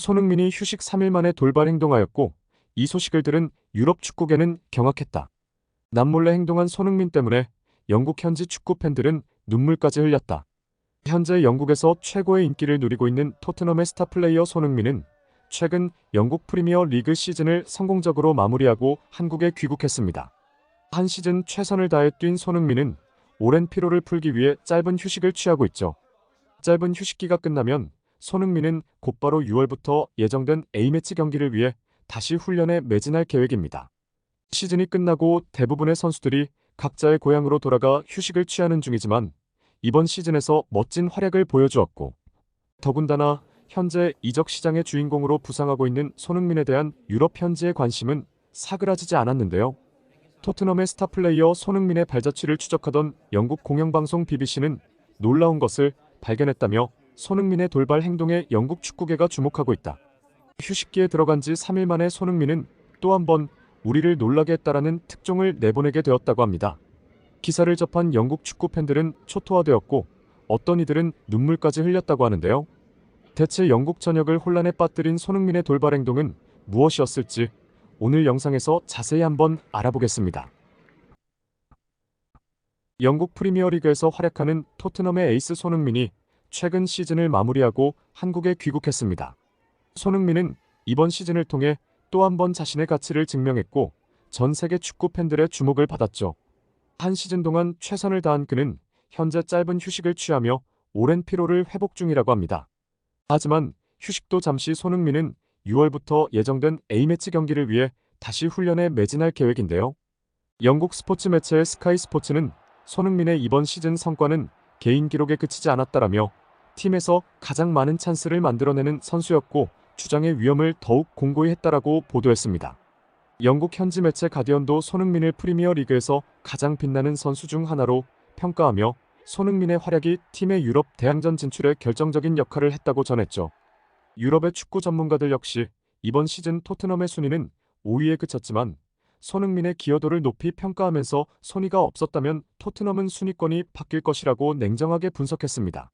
손흥민이 휴식 3일 만에 돌발 행동하였고 이 소식을 들은 유럽 축구계는 경악했다. 남몰래 행동한 손흥민 때문에 영국 현지 축구 팬들은 눈물까지 흘렸다. 현재 영국에서 최고의 인기를 누리고 있는 토트넘의 스타 플레이어 손흥민은 최근 영국 프리미어 리그 시즌을 성공적으로 마무리하고 한국에 귀국했습니다. 한 시즌 최선을 다해 뛴 손흥민은 오랜 피로를 풀기 위해 짧은 휴식을 취하고 있죠. 짧은 휴식기가 끝나면 손흥민은 곧바로 6월부터 예정된 A매치 경기를 위해 다시 훈련에 매진할 계획입니다. 시즌이 끝나고 대부분의 선수들이 각자의 고향으로 돌아가 휴식을 취하는 중이지만 이번 시즌에서 멋진 활약을 보여주었고 더군다나 현재 이적 시장의 주인공으로 부상하고 있는 손흥민에 대한 유럽 현지의 관심은 사그라지지 않았는데요. 토트넘의 스타 플레이어 손흥민의 발자취를 추적하던 영국 공영방송 BBC는 놀라운 것을 발견했다며 손흥민의 돌발 행동에 영국 축구계가 주목하고 있다. 휴식기에 들어간 지 3일 만에 손흥민은 또 한 번 우리를 놀라게 했다라는 특종을 내보내게 되었다고 합니다. 기사를 접한 영국 축구 팬들은 초토화되었고 어떤 이들은 눈물까지 흘렸다고 하는데요. 대체 영국 전역을 혼란에 빠뜨린 손흥민의 돌발 행동은 무엇이었을지 오늘 영상에서 자세히 한번 알아보겠습니다. 영국 프리미어리그에서 활약하는 토트넘의 에이스 손흥민이 최근 시즌을 마무리하고 한국에 귀국했습니다. 손흥민은 이번 시즌을 통해 또 한 번 자신의 가치를 증명했고 전 세계 축구 팬들의 주목을 받았죠. 한 시즌 동안 최선을 다한 그는 현재 짧은 휴식을 취하며 오랜 피로를 회복 중이라고 합니다. 하지만 휴식도 잠시 손흥민은 6월부터 예정된 A매치 경기를 위해 다시 훈련에 매진할 계획인데요. 영국 스포츠 매체 스카이 스포츠는 손흥민의 이번 시즌 성과는 개인 기록에 그치지 않았다라며 팀에서 가장 많은 찬스를 만들어내는 선수였고 주장의 위험을 더욱 공고히 했다라고 보도했습니다. 영국 현지 매체 가디언도 손흥민을 프리미어 리그에서 가장 빛나는 선수 중 하나로 평가하며 손흥민의 활약이 팀의 유럽 대항전 진출에 결정적인 역할을 했다고 전했죠. 유럽의 축구 전문가들 역시 이번 시즌 토트넘의 순위는 5위에 그쳤지만 손흥민의 기여도를 높이 평가하면서 손해가 없었다면 토트넘은 순위권이 바뀔 것이라고 냉정하게 분석했습니다.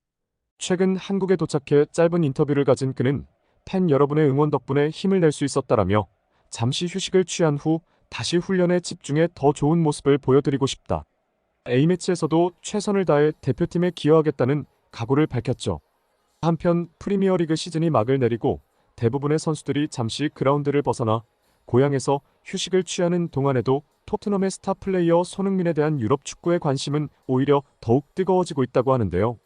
최근 한국에 도착해 짧은 인터뷰를 가진 그는 팬 여러분의 응원 덕분에 힘을 낼 수 있었다라며 잠시 휴식을 취한 후 다시 훈련에 집중해 더 좋은 모습을 보여드리고 싶다. A매치에서도 최선을 다해 대표팀에 기여하겠다는 각오를 밝혔죠. 한편 프리미어리그 시즌이 막을 내리고 대부분의 선수들이 잠시 그라운드를 벗어나 고향에서 휴식을 취하는 동안에도 토트넘의 스타 플레이어 손흥민에 대한 유럽 축구의 관심은 오히려 더욱 뜨거워지고 있다고 하는데요.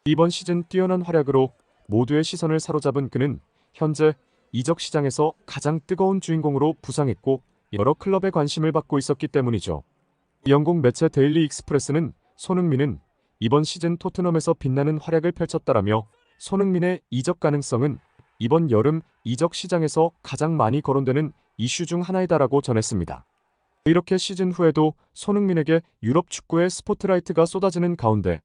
이번 시즌 뛰어난 활약으로 모두의 시선을 사로잡은 그는 현재 이적 시장에서 가장 뜨거운 주인공으로 부상했고 여러 클럽의 관심을 받고 있었기 때문이죠. 영국 매체 데일리 익스프레스는 손흥민은 이번 시즌 토트넘에서 빛나는 활약을 펼쳤다라며 손흥민의 이적 가능성은 이번 여름 이적 시장에서 가장 많이 거론되는 이슈 중 하나이다라고 전했습니다. 이렇게 시즌 후에도 손흥민에게 유럽 축구의 스포트라이트가 쏟아지는 가운데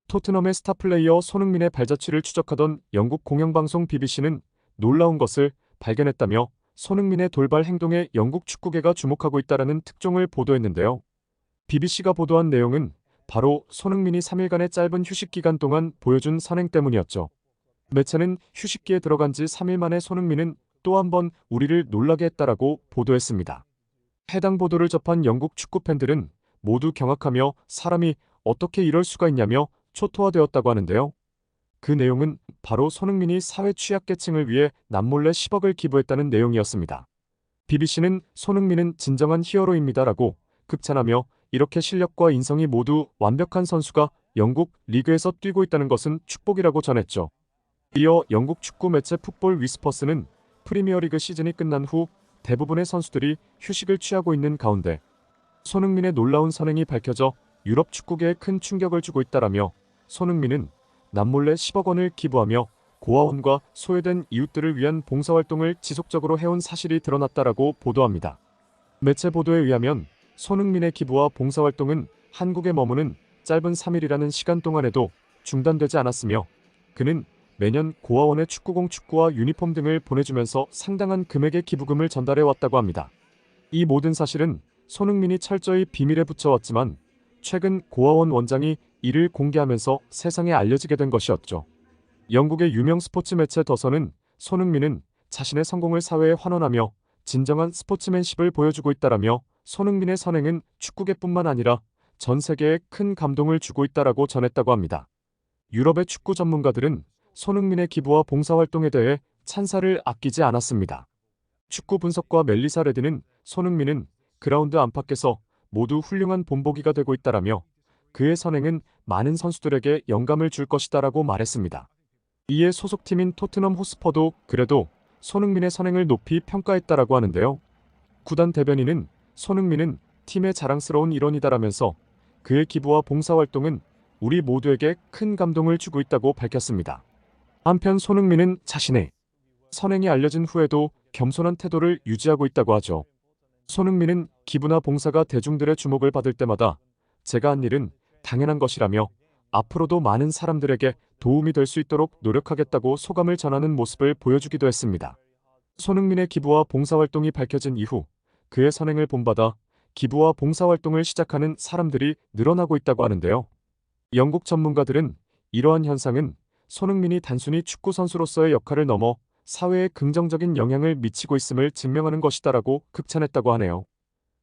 토트넘의 스타 플레이어 손흥민의 발자취를 추적하던 영국 공영방송 BBC는 놀라운 것을 발견했다며 손흥민의 돌발 행동에 영국 축구계가 주목하고 있다라는 특종을 보도했는데요. BBC가 보도한 내용은 바로 손흥민이 3일간의 짧은 휴식 기간 동안 보여준 선행 때문이었죠. 매체는 휴식기에 들어간 지 3일 만에 손흥민은 또 한 번 우리를 놀라게 했다라고 보도했습니다. 해당 보도를 접한 영국 축구 팬들은 모두 경악하며 사람이 어떻게 이럴 수가 있냐며 초토화되었다고 하는데요. 그 내용은 바로 손흥민이 사회 취약계층을 위해 남몰래 10억을 기부했다는 내용이었습니다. BBC는 손흥민은 진정한 히어로입니다라고 극찬하며 이렇게 실력과 인성이 모두 완벽한 선수가 영국 리그에서 뛰고 있다는 것은 축복이라고 전했죠. 이어 영국 축구 매체 풋볼 위스퍼스는 프리미어리그 시즌이 끝난 후 대부분의 선수들이 휴식을 취하고 있는 가운데 손흥민의 놀라운 선행이 밝혀져 유럽 축구계에 큰 충격을 주고 있다라며 손흥민은 남몰래 10억 원을 기부하며 고아원과 소외된 이웃들을 위한 봉사활동을 지속적으로 해온 사실이 드러났다라고 보도합니다. 매체 보도에 의하면 손흥민의 기부와 봉사활동은 한국에 머무는 짧은 3일이라는 시간 동안에도 중단되지 않았으며 그는 매년 고아원에 축구공 축구와 유니폼 등을 보내주면서 상당한 금액의 기부금을 전달해 왔다고 합니다. 이 모든 사실은 손흥민이 철저히 비밀에 붙여왔지만 최근 고아원 원장이 이를 공개하면서 세상에 알려지게 된 것이었죠. 영국의 유명 스포츠 매체 더선은 손흥민은 자신의 성공을 사회에 환원하며 진정한 스포츠맨십을 보여주고 있다라며 손흥민의 선행은 축구계뿐만 아니라 전 세계에 큰 감동을 주고 있다라고 전했다고 합니다. 유럽의 축구 전문가들은 손흥민의 기부와 봉사활동에 대해 찬사를 아끼지 않았습니다. 축구 분석가 멜리사 레드는 손흥민은 그라운드 안팎에서 모두 훌륭한 본보기가 되고 있다라며 그의 선행은 많은 선수들에게 영감을 줄 것이다라고 말했습니다. 이에 소속팀인 토트넘 호스퍼도 그래도 손흥민의 선행을 높이 평가했다라고 하는데요. 구단 대변인은 손흥민은 팀의 자랑스러운 일원이다라면서 그의 기부와 봉사활동은 우리 모두에게 큰 감동을 주고 있다고 밝혔습니다. 한편 손흥민은 자신의 선행이 알려진 후에도 겸손한 태도를 유지하고 있다고 하죠. 손흥민은 기부나 봉사가 대중들의 주목을 받을 때마다 제가 한 일은 당연한 것이라며 앞으로도 많은 사람들에게 도움이 될 수 있도록 노력하겠다고 소감을 전하는 모습을 보여주기도 했습니다. 손흥민의 기부와 봉사활동이 밝혀진 이후 그의 선행을 본받아 기부와 봉사활동을 시작하는 사람들이 늘어나고 있다고 하는데요. 영국 전문가들은 이러한 현상은 손흥민이 단순히 축구 선수로서의 역할을 넘어 사회에 긍정적인 영향을 미치고 있음을 증명하는 것이다라고 극찬했다고 하네요.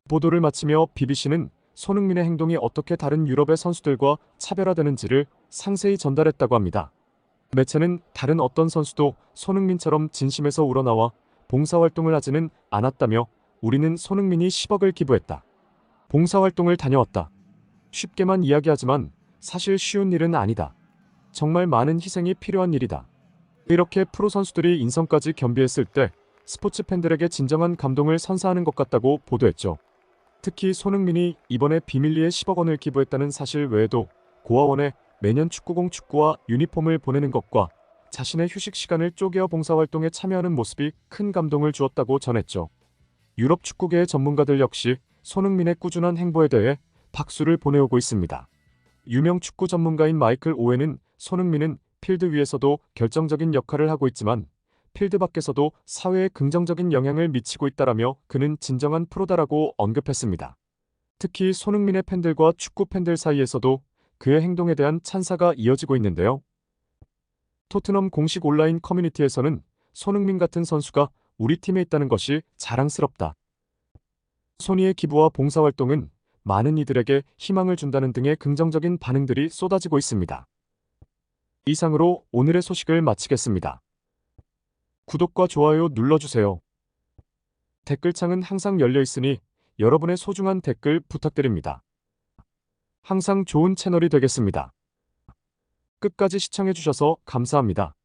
보도를 마치며 BBC는 손흥민의 행동이 어떻게 다른 유럽의 선수들과 차별화되는지를 상세히 전달했다고 합니다. 매체는 다른 어떤 선수도 손흥민처럼 진심에서 우러나와 봉사활동을 하지는 않았다며 우리는 손흥민이 10억을 기부했다. 봉사활동을 다녀왔다. 쉽게만 이야기하지만 사실 쉬운 일은 아니다. 정말 많은 희생이 필요한 일이다. 이렇게 프로 선수들이 인성까지 겸비했을 때 스포츠 팬들에게 진정한 감동을 선사하는 것 같다고 보도했죠. 특히 손흥민이 이번에 비밀리에 10억 원을 기부했다는 사실 외에도 고아원에 매년 축구공 축구와 유니폼을 보내는 것과 자신의 휴식 시간을 쪼개어 봉사활동에 참여하는 모습이 큰 감동을 주었다고 전했죠. 유럽 축구계의 전문가들 역시 손흥민의 꾸준한 행보에 대해 박수를 보내오고 있습니다. 유명 축구 전문가인 마이클 오웬은 손흥민은 필드 위에서도 결정적인 역할을 하고 있지만 필드 밖에서도 사회에 긍정적인 영향을 미치고 있다라며 그는 진정한 프로다라고 언급했습니다. 특히 손흥민의 팬들과 축구 팬들 사이에서도 그의 행동에 대한 찬사가 이어지고 있는데요. 토트넘 공식 온라인 커뮤니티에서는 손흥민 같은 선수가 우리 팀에 있다는 것이 자랑스럽다. 손이의 기부와 봉사활동은 많은 이들에게 희망을 준다는 등의 긍정적인 반응들이 쏟아지고 있습니다. 이상으로 오늘의 소식을 마치겠습니다. 구독과 좋아요 눌러주세요. 댓글창은 항상 열려 있으니 여러분의 소중한 댓글 부탁드립니다. 항상 좋은 채널이 되겠습니다. 끝까지 시청해주셔서 감사합니다.